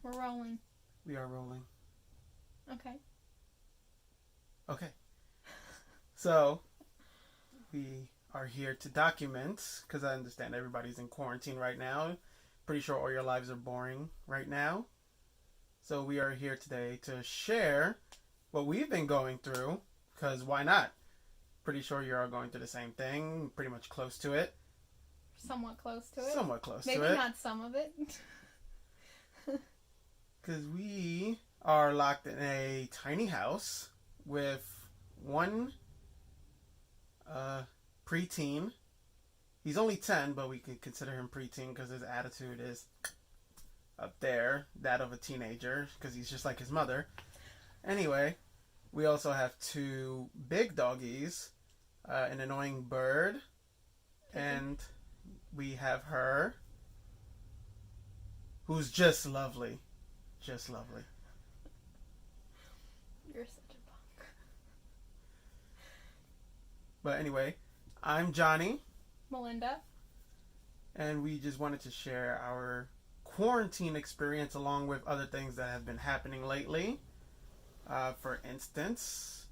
We're rolling. We are rolling. Okay. Okay. So, we are here to document, because I understand everybody's in quarantine right now. Pretty sure all your lives are boring right now. So we are here today to share what we've been going through, because why not? Pretty sure you're all going through the same thing, pretty much close to it. Somewhat close to it. Somewhat close to Maybe it. not some of it. Because we are locked in a tiny house with one preteen. He's only 10, but we can consider him preteen because his attitude is up there, that of a teenager, because he's just like his mother. Anyway, we also have two big doggies, an annoying bird, and we have her, who's just lovely. Just lovely. You're such a punk. But anyway, I'm Johnny. Melinda. And we just wanted to share our quarantine experience along with other things that have been happening lately. For instance,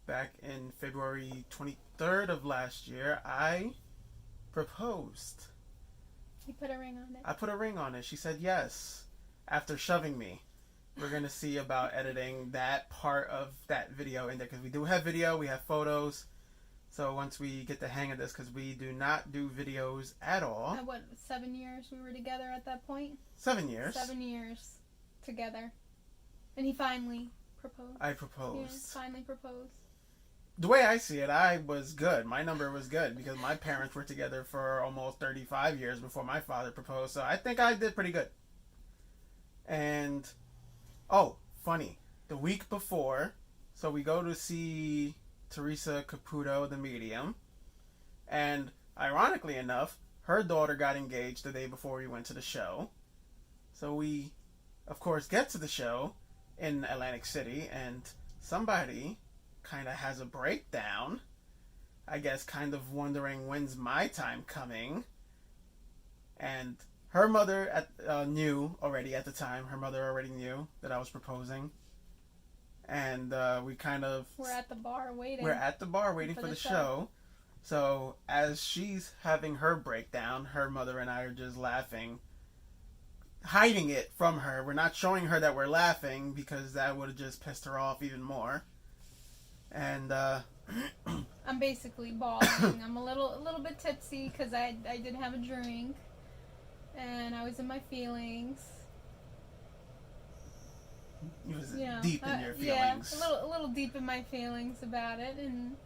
back in February 23rd of last year, I proposed. You put a ring on it. I put a ring on it. She said yes. After shoving me. We're going to see about editing that part of that video in there, because we do have video, we have photos. So once we get the hang of this, because we do not do videos at all. What, 7 years we were together at that point? 7 years. 7 years together. And he finally proposed. I proposed. Yes, finally proposed. The way I see it, I was good. My number was good because my parents were together for almost 35 years before my father proposed. So I think I did pretty good. And, oh, funny. The week before, so we go to see Teresa Caputo, the medium. And ironically enough, her daughter got engaged the day before we went to the show. So we, of course, get to the show in Atlantic City, and somebody kind of has a breakdown. I guess kind of wondering when's my time coming. And her mother knew already at the time. Her mother already knew that I was proposing. And we kind of... We're at the bar waiting. We're at the bar waiting for the show. So as she's having her breakdown, her mother and I are just laughing. Hiding it from her. We're not showing her that we're laughing because that would have just pissed her off even more. And I'm basically bawling. I'm a little bit tipsy because I did have a drink. And I was in my feelings. You was deep in your feelings. Yeah, a little deep in my feelings about it, and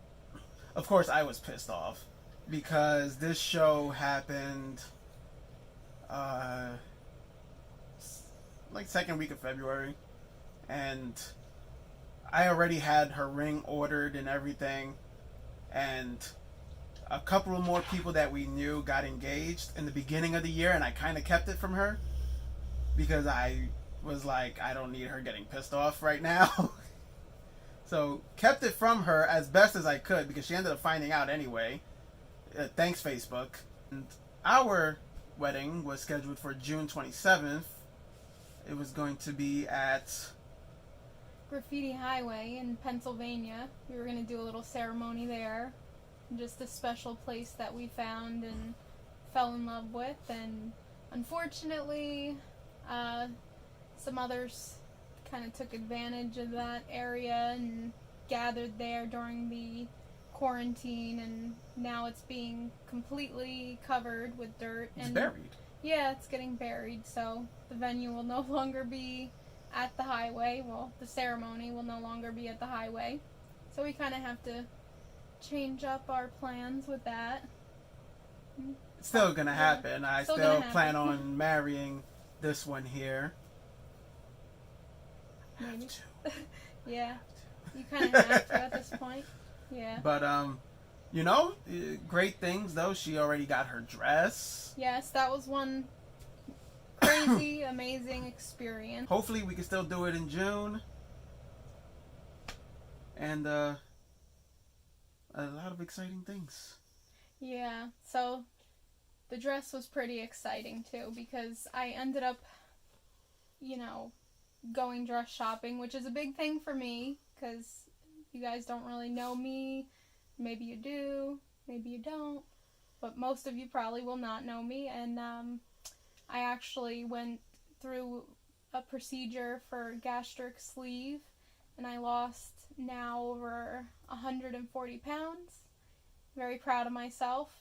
of course I was pissed off because this show happened like second week of February, and I already had her ring ordered and everything, and a couple of more people that we knew got engaged in the beginning of the year, and I kind of kept it from her because I was like, I don't need her getting pissed off right now. So kept it from her as best as I could because she ended up finding out anyway. Thanks, Facebook. And our wedding was scheduled for June 27th. It was going to be at Graffiti Highway in Pennsylvania. We were going to do a little ceremony there. Just a special place that we found and fell in love with, and unfortunately some others kind of took advantage of that area and gathered there during the quarantine, and now it's being completely covered with dirt. It's buried. Yeah, it's getting buried, so the venue will no longer be at the highway. Well, the ceremony will no longer be at the highway, so we kind of have to change up our plans with that. It's still gonna happen. I still plan on marrying this one here. Maybe. Yeah, you kind of have to at this point. Yeah. But you know, great things though. She already got her dress. Yes, that was one crazy, amazing experience. Hopefully, we can still do it in June. And a lot of exciting things. Yeah, so the dress was pretty exciting too because I ended up going dress shopping, which is a big thing for me because you guys don't really know me. Maybe you do, maybe you don't, but most of you probably will not know me. And I actually went through a procedure for gastric sleeve, and I lost now over 140 pounds. Very proud of myself.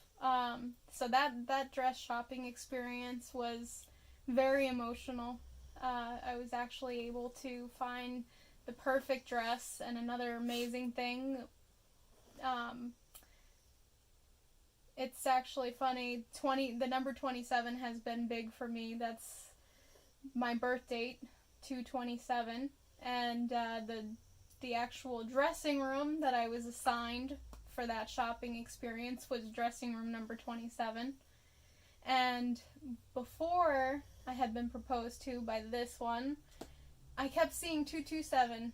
So that dress shopping experience was very emotional. I was actually able to find the perfect dress, and another amazing thing, it's actually funny, the number 27 has been big for me. That's my birth date, 2/27, and the actual dressing room that I was assigned for that shopping experience was dressing room number 27. And before I had been proposed to by this one, I kept seeing 227.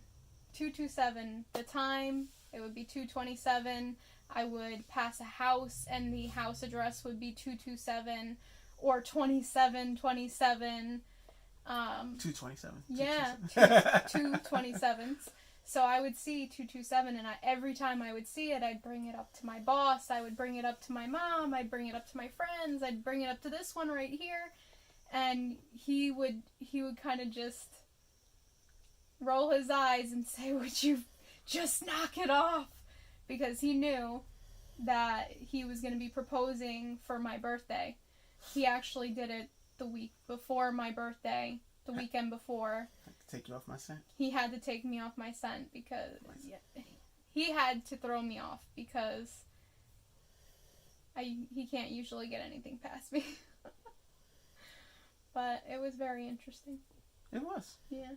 227. The time, it would be 2:27. I would pass a house and the house address would be 227 or 2727. 227. Yeah, 227s. So I would see 227, and every time I would see it, I'd bring it up to my boss, I would bring it up to my mom, I'd bring it up to my friends, I'd bring it up to this one right here, and he would kind of just roll his eyes and say, "Would you just knock it off?" Because he knew that he was going to be proposing for my birthday. He actually did it the week before my birthday, the weekend before. Take you off my scent? He had to take me off my scent because he had to throw me off because he can't usually get anything past me. But it was very interesting. It was. Yeah.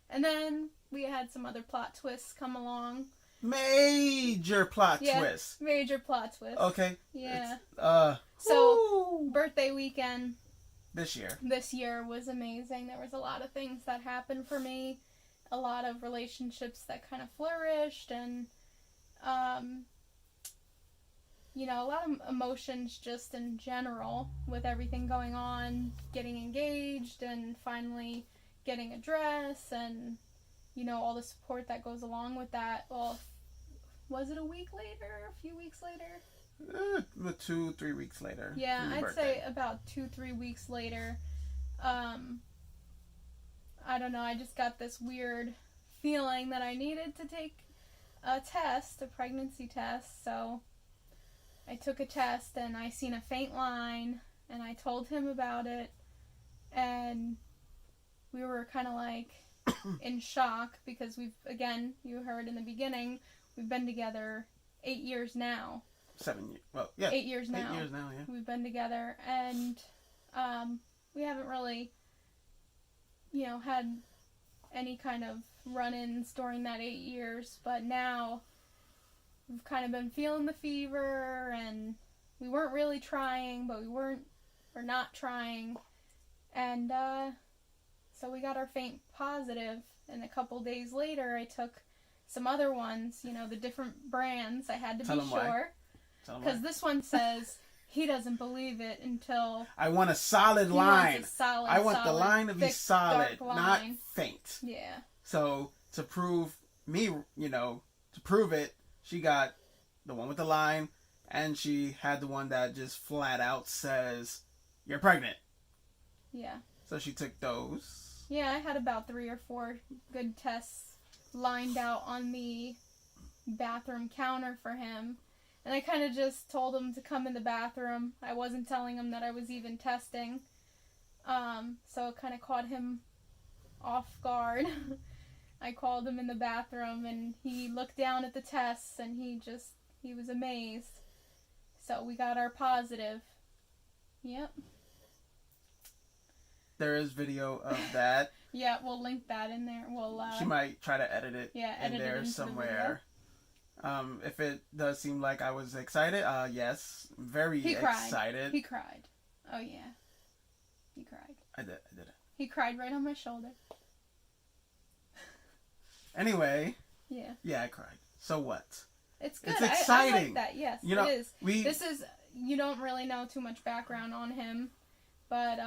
And then we had some other plot twists come along. Major plot twist. Major plot twist. Okay. Yeah. So, birthday weekend. This year was amazing. There was a lot of things that happened for me. A lot of relationships that kind of flourished, and, a lot of emotions just in general with everything going on, getting engaged and finally getting a dress, and, all the support that goes along with that. Well, was it a week later? A few weeks later? 2-3 weeks later. Yeah, I'd say about 2-3 weeks later. I don't know, I just got this weird feeling that I needed to take a pregnancy test, so I took a test and I seen a faint line, and I told him about it, and we were kind of like in shock because you heard in the beginning, we've been together 8 years now. 7 years. Well, yeah. 8 years now. 8 years now, yeah. We've been together, and we haven't really, had any kind of run-ins during that 8 years, but now we've kind of been feeling the fever, and we weren't really trying, but we're not trying, and so we got our faint positive, and a couple days later I took some other ones, the different brands. I had to be sure. Because this one says he doesn't believe it until... I want a solid line. I want the line to be thick, solid, not faint. Yeah. So, to prove me, to prove it, she got the one with the line, and she had the one that just flat out says, "You're pregnant." Yeah. So she took those. Yeah, I had about 3 or 4 good tests lined out on the bathroom counter for him. And I kind of just told him to come in the bathroom. I wasn't telling him that I was even testing. So it kind of caught him off guard. I called him in the bathroom, and he looked down at the tests, and he was amazed. So we got our positive. Yep. There is video of that. Yeah, we'll link that in there. She might try to edit it in there somewhere. If it does seem like I was excited, yes, very excited. He cried. Oh yeah, he cried. I did it. He cried right on my shoulder. Anyway. Yeah. Yeah, I cried. So what? It's good. It's exciting. I like that. Yes, it is. This is, you don't really know too much background on him, but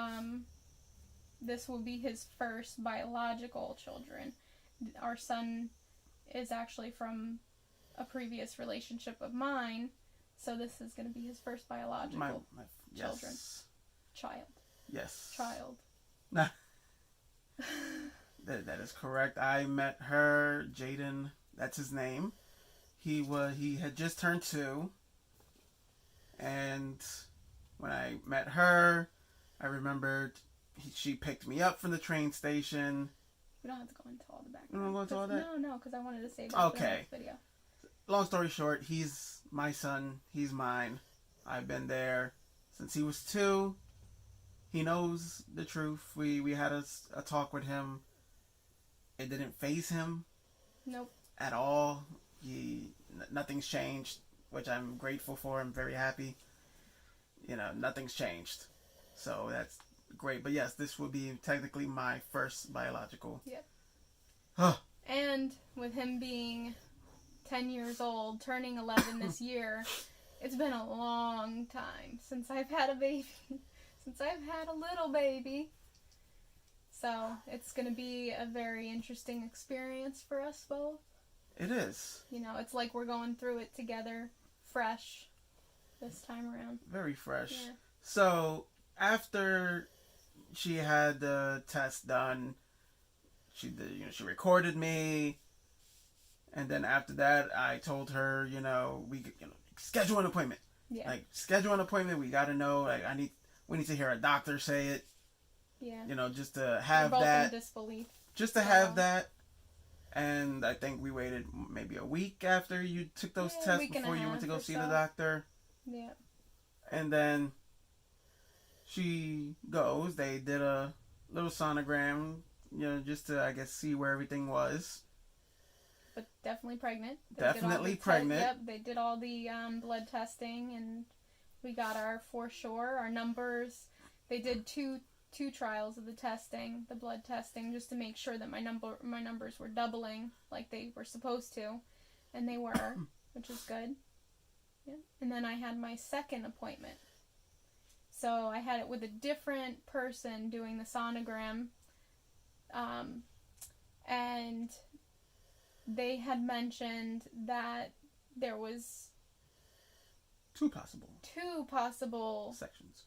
this will be his first biological children. Our son is actually from a previous relationship of mine, so this is going to be his first biological children. Yes. Child. Yes. Child. Nah. That is correct. I met her, Jaden. That's his name. He had just turned 2, and when I met her, I remembered she picked me up from the train station. We don't have to go into all the background. You don't want to go into all that? No, because I wanted to save that for the next video. Long story short, he's my son. He's mine. I've been there since he was 2. He knows the truth. We had a talk with him. It didn't faze him. Nope. At all. Nothing's changed, which I'm grateful for. I'm very happy. Nothing's changed. So that's great. But yes, this will be technically my first biological. Yep. And with him being 10 years old, turning 11 this year, it's been a long time since I've had a baby. Since I've had a little baby. So it's going to be a very interesting experience for us both. It is. It's like we're going through it together, fresh, this time around. Very fresh. Yeah. So, after she had the test done, she recorded me, and then after that, I told her, we schedule an appointment. Yeah. Like, schedule an appointment. We got to know. Like, we need to hear a doctor say it. Yeah. Just to have we're both that. in disbelief. Just to have that. And I think we waited maybe a week after you took those tests before you went to go see the doctor. Yeah. And then she goes. They did a little sonogram, just to, I guess, see where everything was. But definitely pregnant. Definitely pregnant. Yep, they did all the blood testing, and we got our, for sure, our numbers. They did two trials of the testing, the blood testing, just to make sure that my numbers were doubling like they were supposed to, and they were, which is good. Yeah. And then I had my second appointment. So I had it with a different person doing the sonogram, and they had mentioned that there was two possible sections.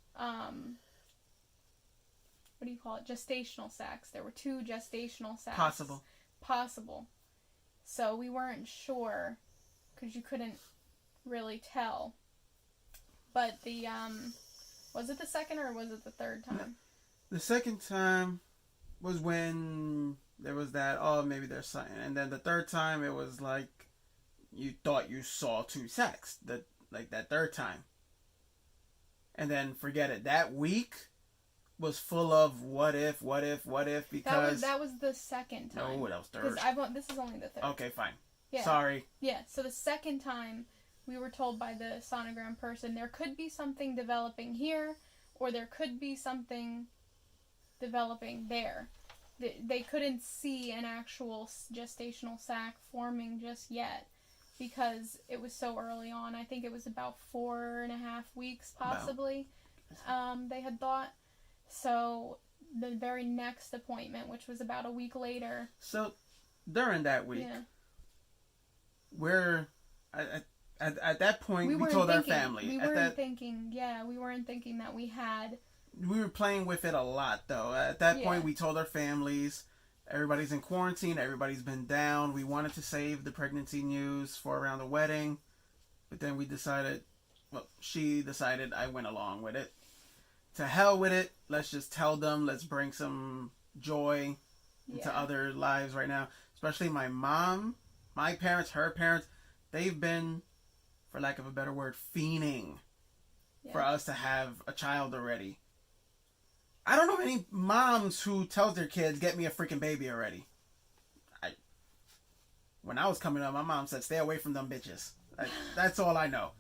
What do you call it? Gestational sacs. There were 2 gestational sacs. Possible. So we weren't sure because you couldn't really tell. But the was it the second or was it the third time? No. The second time was when there was that, maybe there's something. And then the third time it was like you thought you saw 2 sacs. That third time. And then forget it. That week was full of what if, because... That was the second time. No, that was third. Because this is only the third. Okay, fine. Yeah. Sorry. Yeah, so the second time, we were told by the sonogram person, there could be something developing here, or there could be something developing there. They couldn't see an actual gestational sac forming just yet, because it was so early on. I think it was about 4.5 weeks, possibly, they had thought. So the very next appointment, which was about a week later. So during that week, we're at that point we told our family. We weren't thinking that we had. We were playing with it a lot, though. At that point, we told our families. Everybody's in quarantine. Everybody's been down. We wanted to save the pregnancy news for around the wedding, but then we decided. Well, she decided. I went along with it. To hell with it. Let's just tell them. Let's bring some joy into other lives right now. Especially my mom, my parents, her parents. They've been, for lack of a better word, fiending for us to have a child already. I don't know any moms who tells their kids, get me a freaking baby already. When I was coming up, my mom said, stay away from them bitches. That's all I know.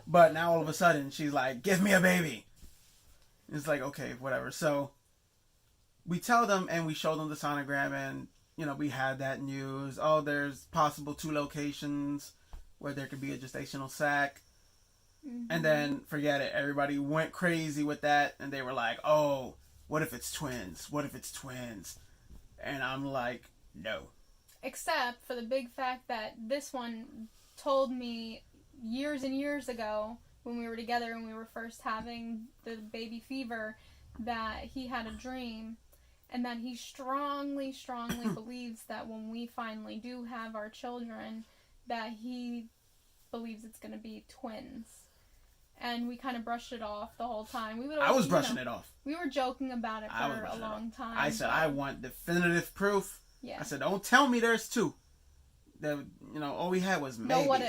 But now all of a sudden, she's like, give me a baby. It's like, okay, whatever. So we tell them and we show them the sonogram, and, we had that news. Oh, there's possible 2 locations where there could be a gestational sac. Mm-hmm. And then, forget it. Everybody went crazy with that, and they were like, oh, what if it's twins? What if it's twins? And I'm like, no. Except for the big fact that this one told me years and years ago when we were together and we were first having the baby fever that he had a dream and that he strongly believes that when we finally do have our children that he believes it's going to be twins. And we kind of brushed it off the whole time. I was brushing it off. We were joking about it for a long time. I said, I want definitive proof. Yeah. I said, don't tell me there's two. That, all we had was maybes. No what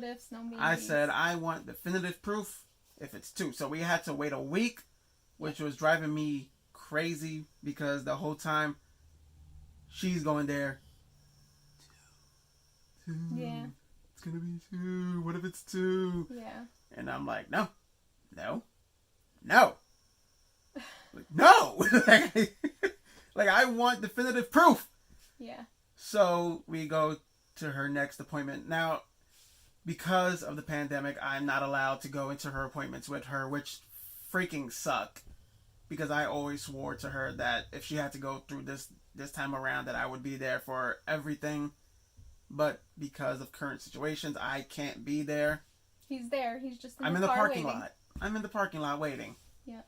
ifs, no maybes. I said, I want definitive proof if it's two. So we had to wait a week, which was driving me crazy because the whole time she's going there. Two. Yeah. It's going to be two. What if it's two? Yeah. And I'm like, no. Like, no! Like, I want definitive proof. Yeah. So we go to her next appointment. Now, because of the pandemic, I'm not allowed to go into her appointments with her, which freaking suck. Because I always swore to her that if she had to go through this time around, that I would be there for everything. But because of current situations, I can't be there. He's there. He's just I'm in the parking lot. I'm in the parking lot waiting. Yeah.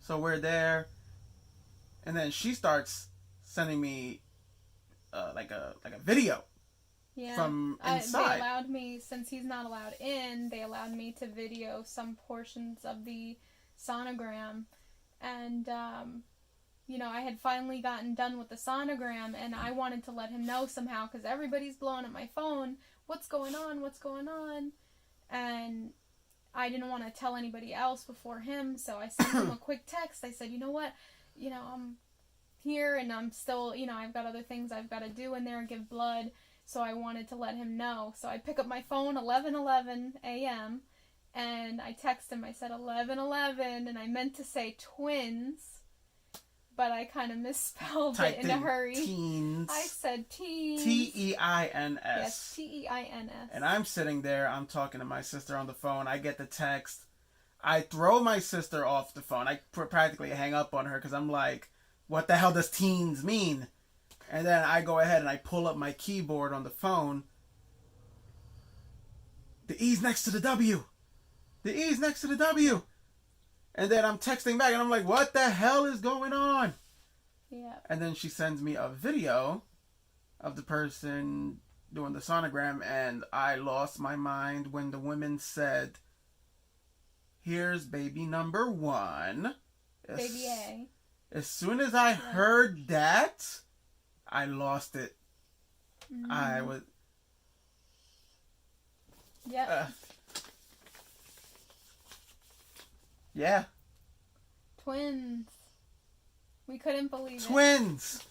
So we're there. And then she starts sending me like a video from inside. They allowed me, since he's not allowed in, they allowed me to video some portions of the sonogram. And, I had finally gotten done with the sonogram, and I wanted to let him know somehow, because everybody's blowing up my phone. What's going on? And I didn't want to tell anybody else before him, so I sent him a quick text. I said, you know what? I'm here, and I'm still, I've got other things I've got to do in there and give blood, so I wanted to let him know. So I pick up my phone 11:11 a.m., and I text him. I said 11:11, and I meant to say twins, but I kind of misspelled it in a hurry. Teens. I said teens. Teins. Yes, Teins. And I'm sitting there, I'm talking to my sister on the phone. I get the text. I throw my sister off the phone. I practically hang up on her because I'm like, what the hell does teens mean? And then I go ahead and I pull up my keyboard on the phone. The E's next to the W. The E's next to the W. And then I'm texting back and I'm like, what the hell is going on? Yeah. And then she sends me a video of the person doing the sonogram, and I lost my mind when the woman said, here's baby number 1. Baby A. As soon as I heard that, I lost it. Mm-hmm. I was... Yep. Yeah. Twins. We couldn't believe it. Twins!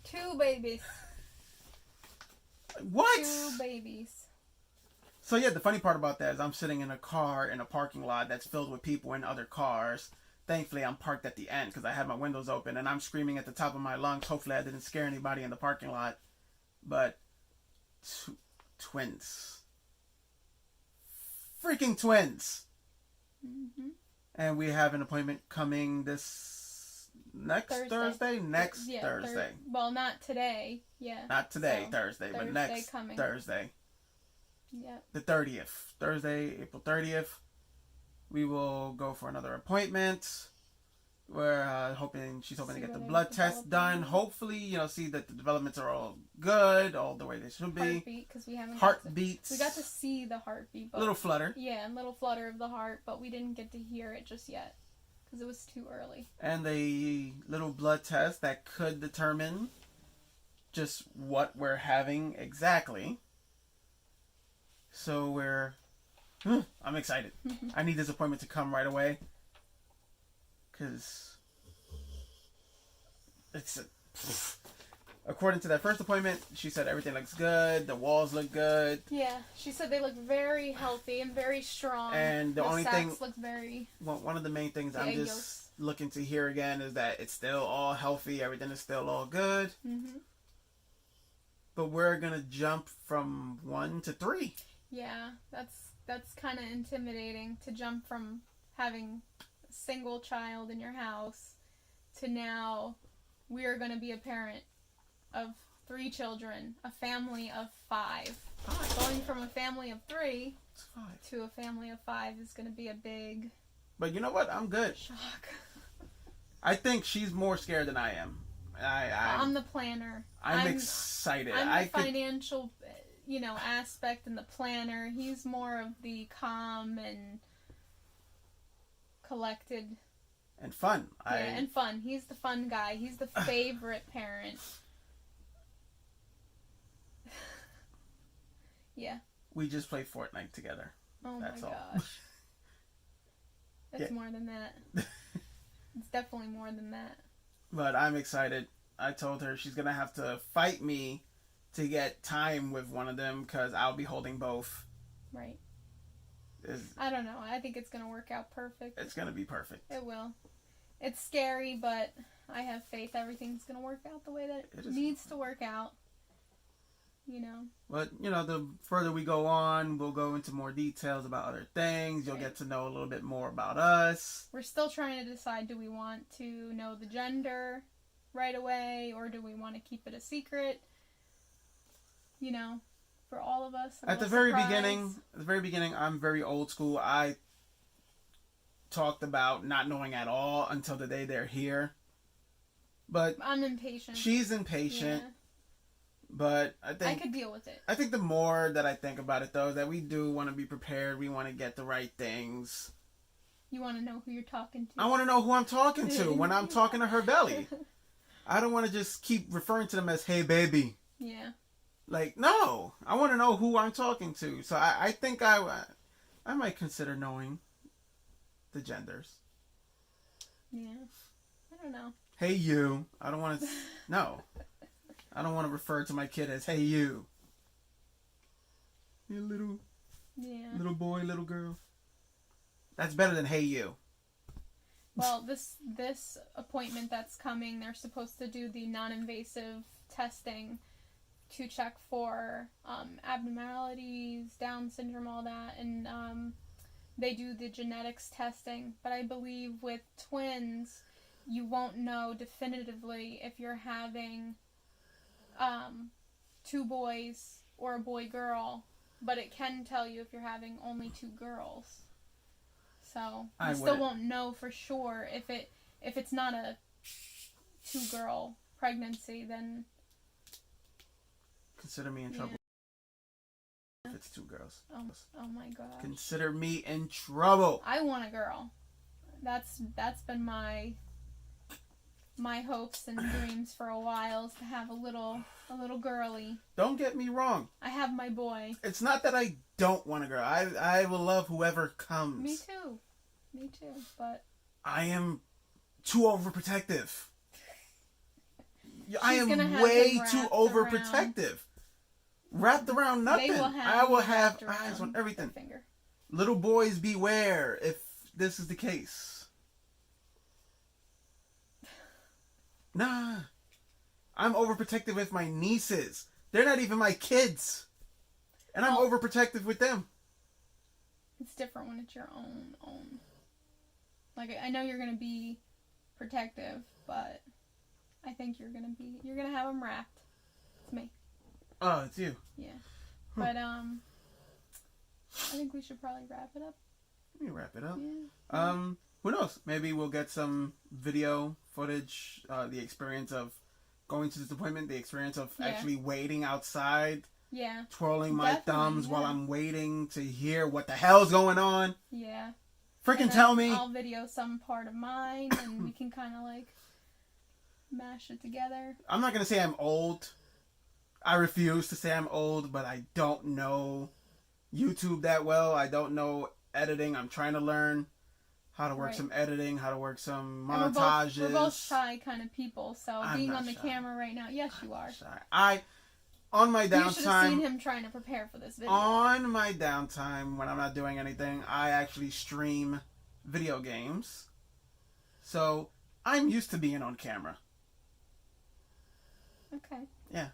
2 babies. What? 2 babies. So yeah, the funny part about that is I'm sitting in a car in a parking lot that's filled with people and other cars. Thankfully, I'm parked at the end because I had my windows open and I'm screaming at the top of my lungs. Hopefully, I didn't scare anybody in the parking lot. But twins. Freaking twins. Mm-hmm. And we have an appointment coming this next Thursday? Next Thursday. Well, not today. Yeah. Not today, so, Thursday, but next coming. Thursday. Yeah. The 30th. Thursday, April 30th. We will go for another appointment. We're she's hoping to get the blood test done. Hopefully, see that the developments are all good, all the way they should be. Heartbeat, because we haven't. Heartbeats. We got to see the heartbeat. But, little flutter. Yeah, a little flutter of the heart, but we didn't get to hear it just yet because it was too early. And a little blood test that could determine just what we're having exactly. So I'm excited. I need this appointment to come right away. Because according to that first appointment, she said everything looks good. The walls look good. Yeah, she said they look very healthy and very strong. And the only thing, look very. One of the main things I'm just looking to hear again is that it's still all healthy. Everything is still all good. Mm-hmm. But we're gonna jump from 1 to 3. Yeah, that's kind of intimidating to jump from having a single child in your house to now we are going to be a parent of 3 children, a family of 5. Going from a family of 3 to a family of 5 is going to be a big... But you know what? I'm good. Shock. I think she's more scared than I am. I'm the planner. I'm excited. I'm the financial, aspect and the planner. He's more of the calm and collected. And fun. And fun. He's the fun guy. He's the favorite parent. Yeah. We just play Fortnite together. Oh That's my all. gosh. It's more than that. It's definitely more than that. But I'm excited. I told her she's going to have to fight me to get time with one of them because I'll be holding both. Right. I don't know. I think it's going to work out perfect. It's going to be perfect. It will. It's scary, but I have faith everything's going to work out the way that it needs to work out. But, the further we go on, we'll go into more details about other things. You'll get to know a little bit more about us. We're still trying to decide, do we want to know the gender right away, or do we want to keep it a secret? For all of us. At the very beginning, I'm very old school. I talked about not knowing at all until the day they're here. But I'm impatient. She's impatient. Yeah. But I think I could deal with it. I think the more that I think about it, though, is that we do want to be prepared. We want to get the right things. You want to know who you're talking to. I want to know who I'm talking to when I'm talking to her belly. I don't want to just keep referring to them as, hey, baby. Yeah. Like, no. I want to know who I'm talking to. So I think I might consider knowing the genders. Yeah. I don't know. Hey, you. I don't want to... No. I don't want to refer to my kid as, hey, you. You little boy, little girl. That's better than, hey, you. Well, this appointment that's coming, they're supposed to do the non-invasive testing to check for abnormalities, Down syndrome, all that. And they do the genetics testing. But I believe with twins, you won't know definitively if you're having... 2 boys or a boy-girl, but it can tell you if you're having only 2 girls. So you still won't know for sure if it's not a 2-girl pregnancy. Then consider me in trouble. If it's 2 girls. Oh my gosh. Consider me in trouble. I want a girl. That's been my hopes and dreams for a while, is to have a little girly. Don't get me wrong. I have my boy. It's not that I don't want a girl. I will love whoever comes. Me too. But I am too overprotective. I am way too overprotective. Wrapped around nothing. I will have eyes on everything. Little boys beware if this is the case. Nah. I'm overprotective with my nieces. They're not even my kids. And I'm overprotective with them. It's different when it's your own. Like, I know you're going to be protective, but I think you're going to have them wrapped. It's me. Oh, it's you. Yeah. But, I think we should probably wrap it up. Let me wrap it up. Yeah. Who knows? Maybe we'll get some video footage, the experience of going to this appointment, the experience of actually waiting outside, twirling my thumbs while I'm waiting to hear what the hell's going on. Yeah. Freaking tell me. I'll video some part of mine, and we can kind of like mash it together. I'm not going to say I'm old. I refuse to say I'm old, but I don't know YouTube that well. I don't know editing. I'm trying to learn how to work some editing, how to work some montages. We're both shy kind of people, so being on the camera right now, yes, you are. Shy. On my downtime, you should have seen him trying to prepare for this video. On my downtime, when I'm not doing anything, I actually stream video games. So I'm used to being on camera. Okay. Yeah.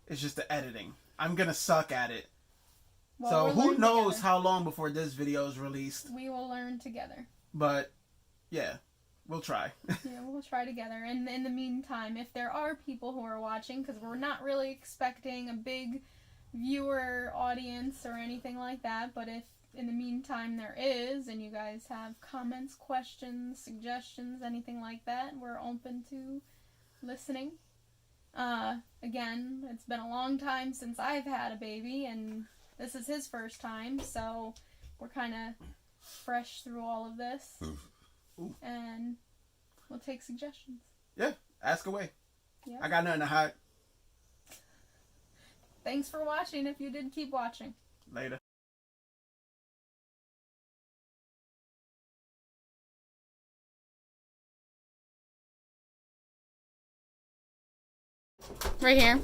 It's just the editing. I'm gonna suck at it. Well, so who knows how long before this video is released. We will learn together. But, yeah. We'll try. Yeah, we'll try together. And in the meantime, if there are people who are watching, because we're not really expecting a big viewer audience or anything like that, but if in the meantime there is, and you guys have comments, questions, suggestions, anything like that, we're open to listening. Again, it's been a long time since I've had a baby, and this is his first time, so we're kind of fresh through all of this. Ooh. And we'll take suggestions. Yeah, ask away. Yeah. I got nothing to hide. Thanks for watching if you did keep watching. Later. Right here.